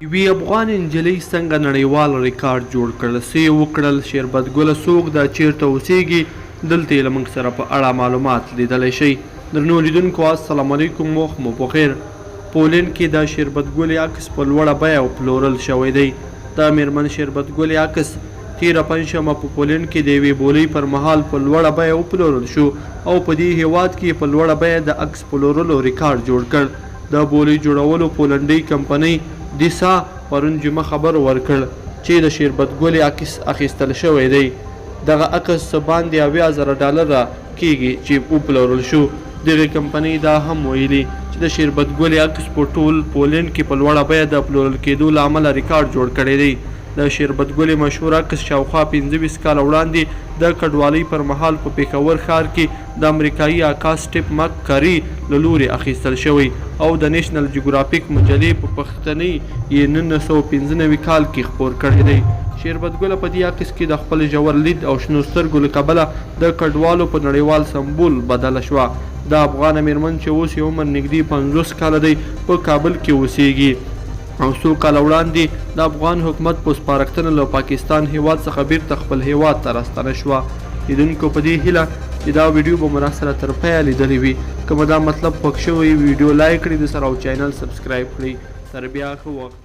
یوې افغان نجلۍ څنګه نړیوال ریکارډ جوړ کړ، څه یې وکړل، شربت ګله څوک ده، چیرته اوسیږي، دلته یې له موږ سره په اړه معلومات لیدلی شئ. درنو لیدونکو السلام علیکم، وخت مو بخیر. پولینډ کې د شربت ګلې عکس په لوړه بیه پلورل شوی دی. د میرمن شربت ګلې عکس تېره پنجشنبه په پولینډ کې د یوې بولۍ پر مهال په لوړه بیه وپلورل شو او په دې هیواد کې په لوړه بیه د عکس پلورلو ریکارډ جوړ کړ. د بولۍ جوړولو پولنډۍ کمپنۍ دیسا پرون جمعه خبر ورکړ چې د شربت ګلې عکس اخیستل شوی دی. دغه عکس څه باندې $80,000 کیږي چې وپلورل شو. دغې کمپنۍ دا هم ویلي چې د شربت ګلې عکس په ټول پولینډ کې په لوړه بیه د پلورل کېدو له امله ریکارډ جوړ کړی دی. د شربت ګلې مشهور عکس شاوخوا 25 کاله وړاندې د کډوالۍ پر مهال په پیښور ښار کې د امریکایي عکاس ټیپ مک کاري له لورې اخیستل شوی او د نیشنل جیوګرافیک مجلې په پښتنۍ یې 1995 کال کې خپور کړی دی. شربت ګله په دې عکس کې د خپل ژور لید او شنو سترګو له کبله د کډوالو په نړیوال سمبول بدله شوه. د افغانه میرمن چې اوس یې عمر نږدې 50 کاله دی په کابل کې اوسیږي او څو کاله وړاندې د افغان حکومت په سپارښتنه له پاکستان هیواد څخه بیرته خپل هیواد ته راستنه شوه. لیدونکو په دې هیله چې دا ویډیو به مو راسره تر پایه لیدلی وي. که مو دا مطلب خوښ شوی ویډیو لایک کړئ، د سره او چینل سبسکرایب کړئ. تر بیا ښه وخت.